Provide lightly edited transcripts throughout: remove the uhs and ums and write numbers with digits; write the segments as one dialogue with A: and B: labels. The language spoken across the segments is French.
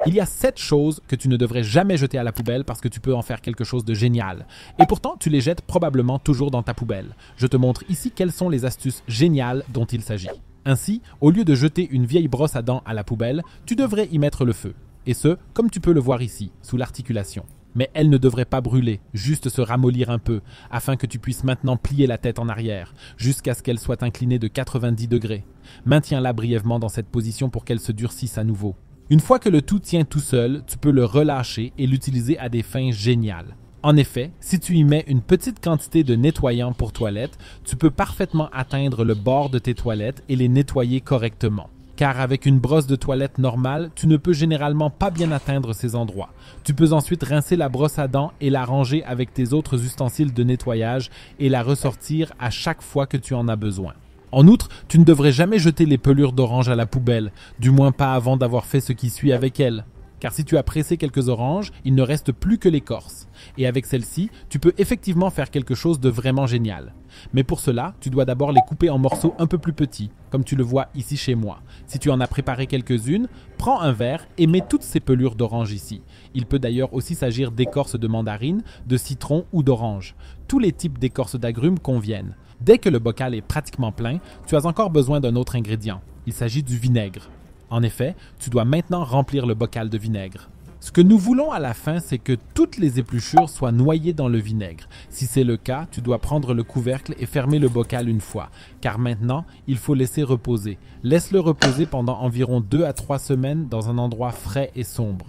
A: Il y a 7 choses que tu ne devrais jamais jeter à la poubelle parce que tu peux en faire quelque chose de génial. Et pourtant, tu les jettes probablement toujours dans ta poubelle. Je te montre ici quelles sont les astuces géniales dont il s'agit. Ainsi, au lieu de jeter une vieille brosse à dents à la poubelle, tu devrais y mettre le feu. Et ce, comme tu peux le voir ici, sous l'articulation. Mais elle ne devrait pas brûler, juste se ramollir un peu, afin que tu puisses maintenant plier la tête en arrière, jusqu'à ce qu'elle soit inclinée de 90 degrés. Maintiens-la brièvement dans cette position pour qu'elle se durcisse à nouveau. Une fois que le tout tient tout seul, tu peux le relâcher et l'utiliser à des fins géniales. En effet, si tu y mets une petite quantité de nettoyant pour toilettes, tu peux parfaitement atteindre le bord de tes toilettes et les nettoyer correctement. Car avec une brosse de toilette normale, tu ne peux généralement pas bien atteindre ces endroits. Tu peux ensuite rincer la brosse à dents et la ranger avec tes autres ustensiles de nettoyage et la ressortir à chaque fois que tu en as besoin. En outre, tu ne devrais jamais jeter les pelures d'orange à la poubelle, du moins pas avant d'avoir fait ce qui suit avec elles. Car si tu as pressé quelques oranges, il ne reste plus que l'écorce. Et avec celle-ci, tu peux effectivement faire quelque chose de vraiment génial. Mais pour cela, tu dois d'abord les couper en morceaux un peu plus petits, comme tu le vois ici chez moi. Si tu en as préparé quelques-unes, prends un verre et mets toutes ces pelures d'orange ici. Il peut d'ailleurs aussi s'agir d'écorce de mandarine, de citron ou d'orange. Tous les types d'écorce d'agrumes conviennent. Dès que le bocal est pratiquement plein, tu as encore besoin d'un autre ingrédient. Il s'agit du vinaigre. En effet, tu dois maintenant remplir le bocal de vinaigre. Ce que nous voulons à la fin, c'est que toutes les épluchures soient noyées dans le vinaigre. Si c'est le cas, tu dois prendre le couvercle et fermer le bocal une fois, car maintenant, il faut laisser reposer. Laisse-le reposer pendant environ 2 à 3 semaines dans un endroit frais et sombre.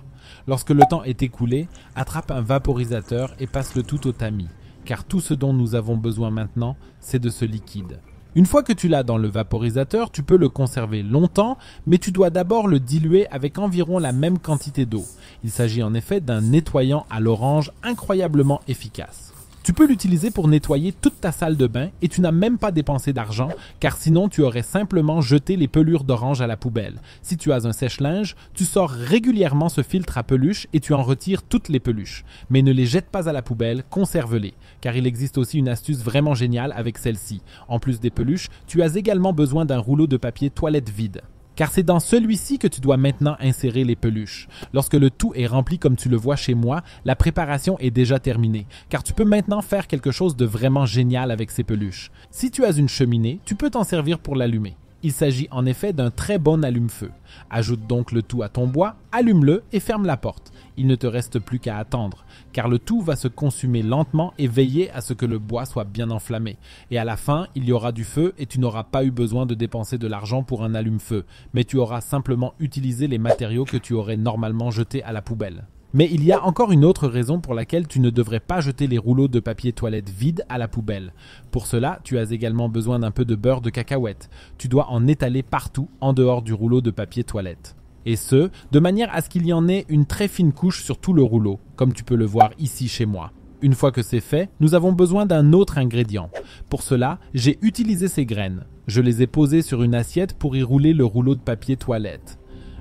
A: Lorsque le temps est écoulé, attrape un vaporisateur et passe le tout au tamis, car tout ce dont nous avons besoin maintenant, c'est de ce liquide. Une fois que tu l'as dans le vaporisateur, tu peux le conserver longtemps, mais tu dois d'abord le diluer avec environ la même quantité d'eau. Il s'agit en effet d'un nettoyant à l'orange incroyablement efficace. Tu peux l'utiliser pour nettoyer toute ta salle de bain et tu n'as même pas dépensé d'argent, car sinon tu aurais simplement jeté les pelures d'orange à la poubelle. Si tu as un sèche-linge, tu sors régulièrement ce filtre à peluche et tu en retires toutes les peluches. Mais ne les jette pas à la poubelle, conserve-les, car il existe aussi une astuce vraiment géniale avec celle-ci. En plus des peluches, tu as également besoin d'un rouleau de papier toilette vide. Car c'est dans celui-ci que tu dois maintenant insérer les peluches. Lorsque le tout est rempli comme tu le vois chez moi, la préparation est déjà terminée, car tu peux maintenant faire quelque chose de vraiment génial avec ces peluches. Si tu as une cheminée, tu peux t'en servir pour l'allumer. Il s'agit en effet d'un très bon allume-feu. Ajoute donc le tout à ton bois, allume-le et ferme la porte. Il ne te reste plus qu'à attendre, car le tout va se consumer lentement et veiller à ce que le bois soit bien enflammé. Et à la fin, il y aura du feu et tu n'auras pas eu besoin de dépenser de l'argent pour un allume-feu, mais tu auras simplement utilisé les matériaux que tu aurais normalement jetés à la poubelle. Mais il y a encore une autre raison pour laquelle tu ne devrais pas jeter les rouleaux de papier toilette vides à la poubelle. Pour cela, tu as également besoin d'un peu de beurre de cacahuète. Tu dois en étaler partout en dehors du rouleau de papier toilette. Et ce, de manière à ce qu'il y en ait une très fine couche sur tout le rouleau, comme tu peux le voir ici chez moi. Une fois que c'est fait, nous avons besoin d'un autre ingrédient. Pour cela, j'ai utilisé ces graines. Je les ai posées sur une assiette pour y rouler le rouleau de papier toilette.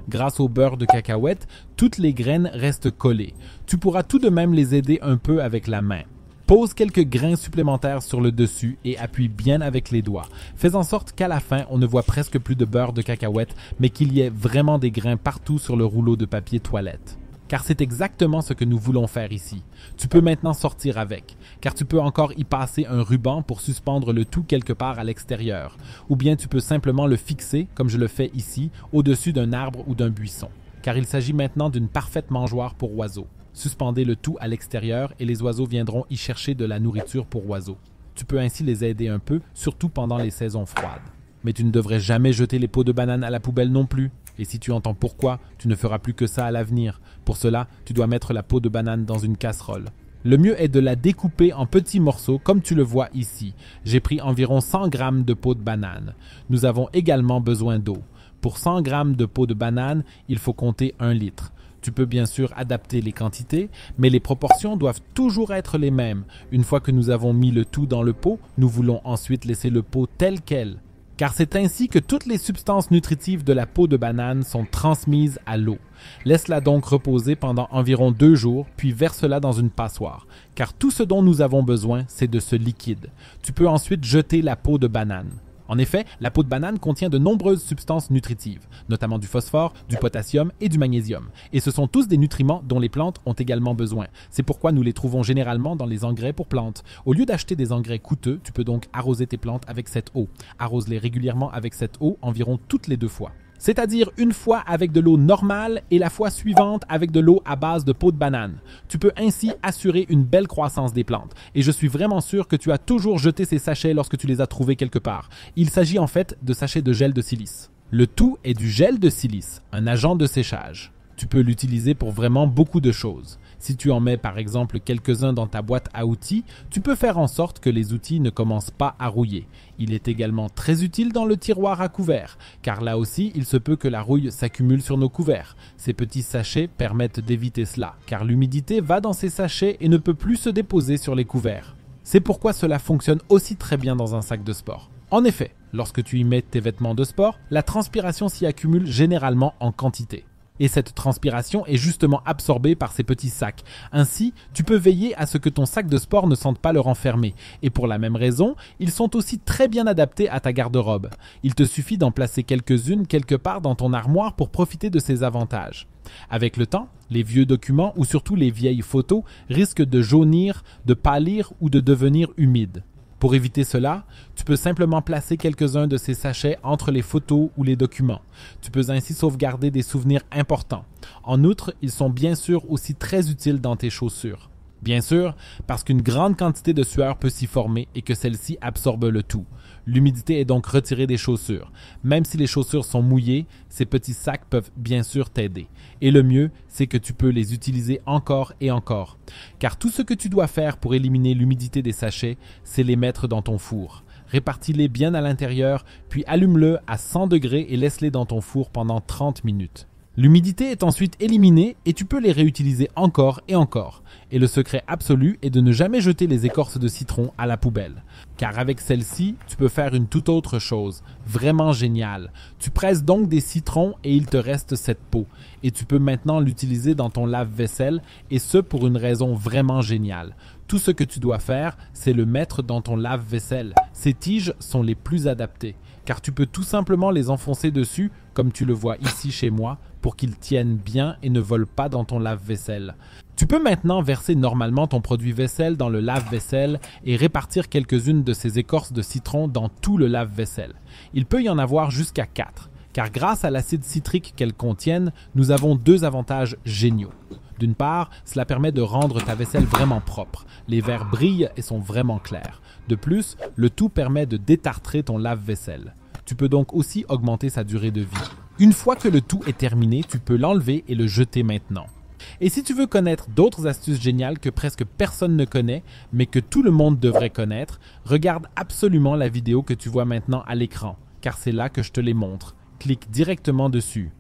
A: Grâce au beurre de cacahuète, toutes les graines restent collées. Tu pourras tout de même les aider un peu avec la main. Pose quelques grains supplémentaires sur le dessus et appuie bien avec les doigts. Fais en sorte qu'à la fin, on ne voit presque plus de beurre de cacahuète, mais qu'il y ait vraiment des grains partout sur le rouleau de papier toilette. Car c'est exactement ce que nous voulons faire ici. Tu peux maintenant sortir avec, car tu peux encore y passer un ruban pour suspendre le tout quelque part à l'extérieur. Ou bien tu peux simplement le fixer, comme je le fais ici, au-dessus d'un arbre ou d'un buisson. Car il s'agit maintenant d'une parfaite mangeoire pour oiseaux. Suspendez le tout à l'extérieur et les oiseaux viendront y chercher de la nourriture pour oiseaux. Tu peux ainsi les aider un peu, surtout pendant les saisons froides. Mais tu ne devrais jamais jeter les peaux de banane à la poubelle non plus. Et si tu entends pourquoi, tu ne feras plus que ça à l'avenir. Pour cela, tu dois mettre la peau de banane dans une casserole. Le mieux est de la découper en petits morceaux comme tu le vois ici. J'ai pris environ 100 grammes de peau de banane. Nous avons également besoin d'eau. Pour 100 grammes de peau de banane, il faut compter 1 litre. Tu peux bien sûr adapter les quantités, mais les proportions doivent toujours être les mêmes. Une fois que nous avons mis le tout dans le pot, nous voulons ensuite laisser le pot tel quel. Car c'est ainsi que toutes les substances nutritives de la peau de banane sont transmises à l'eau. Laisse-la donc reposer pendant environ 2 jours, puis verse-la dans une passoire. Car tout ce dont nous avons besoin, c'est de ce liquide. Tu peux ensuite jeter la peau de banane. En effet, la peau de banane contient de nombreuses substances nutritives, notamment du phosphore, du potassium et du magnésium. Et ce sont tous des nutriments dont les plantes ont également besoin. C'est pourquoi nous les trouvons généralement dans les engrais pour plantes. Au lieu d'acheter des engrais coûteux, tu peux donc arroser tes plantes avec cette eau. Arrose-les régulièrement avec cette eau environ toutes les 2 fois. C'est-à-dire une fois avec de l'eau normale et la fois suivante avec de l'eau à base de peau de banane. Tu peux ainsi assurer une belle croissance des plantes. Et je suis vraiment sûr que tu as toujours jeté ces sachets lorsque tu les as trouvés quelque part. Il s'agit en fait de sachets de gel de silice. Le tout est du gel de silice, un agent de séchage. Tu peux l'utiliser pour vraiment beaucoup de choses. Si tu en mets par exemple quelques-uns dans ta boîte à outils, tu peux faire en sorte que les outils ne commencent pas à rouiller. Il est également très utile dans le tiroir à couverts, car là aussi il se peut que la rouille s'accumule sur nos couverts. Ces petits sachets permettent d'éviter cela, car l'humidité va dans ces sachets et ne peut plus se déposer sur les couverts. C'est pourquoi cela fonctionne aussi très bien dans un sac de sport. En effet, lorsque tu y mets tes vêtements de sport, la transpiration s'y accumule généralement en quantité. Et cette transpiration est justement absorbée par ces petits sacs. Ainsi, tu peux veiller à ce que ton sac de sport ne sente pas le renfermer. Et pour la même raison, ils sont aussi très bien adaptés à ta garde-robe. Il te suffit d'en placer quelques-unes quelque part dans ton armoire pour profiter de ces avantages. Avec le temps, les vieux documents ou surtout les vieilles photos risquent de jaunir, de pâlir ou de devenir humides. Pour éviter cela, tu peux simplement placer quelques-uns de ces sachets entre les photos ou les documents. Tu peux ainsi sauvegarder des souvenirs importants. En outre, ils sont bien sûr aussi très utiles dans tes chaussures. Bien sûr, parce qu'une grande quantité de sueur peut s'y former et que celle-ci absorbe le tout. L'humidité est donc retirée des chaussures. Même si les chaussures sont mouillées, ces petits sacs peuvent bien sûr t'aider. Et le mieux, c'est que tu peux les utiliser encore et encore. Car tout ce que tu dois faire pour éliminer l'humidité des sachets, c'est les mettre dans ton four. Répartis-les bien à l'intérieur, puis allume-le à 100 degrés et laisse-les dans ton four pendant 30 minutes. L'humidité est ensuite éliminée et tu peux les réutiliser encore et encore. Et le secret absolu est de ne jamais jeter les écorces de citron à la poubelle. Car avec celle-ci, tu peux faire une toute autre chose, vraiment géniale. Tu presses donc des citrons et il te reste cette peau. Et tu peux maintenant l'utiliser dans ton lave-vaisselle et ce pour une raison vraiment géniale. Tout ce que tu dois faire, c'est le mettre dans ton lave-vaisselle. Ces tiges sont les plus adaptées, car tu peux tout simplement les enfoncer dessus, comme tu le vois ici chez moi, pour qu'ils tiennent bien et ne volent pas dans ton lave-vaisselle. Tu peux maintenant verser normalement ton produit vaisselle dans le lave-vaisselle et répartir quelques-unes de ces écorces de citron dans tout le lave-vaisselle. Il peut y en avoir jusqu'à 4, car grâce à l'acide citrique qu'elles contiennent, nous avons 2 avantages géniaux. D'une part, cela permet de rendre ta vaisselle vraiment propre. Les verres brillent et sont vraiment clairs. De plus, le tout permet de détartrer ton lave-vaisselle. Tu peux donc aussi augmenter sa durée de vie. Une fois que le tout est terminé, tu peux l'enlever et le jeter maintenant. Et si tu veux connaître d'autres astuces géniales que presque personne ne connaît, mais que tout le monde devrait connaître, regarde absolument la vidéo que tu vois maintenant à l'écran, car c'est là que je te les montre. Clique directement dessus.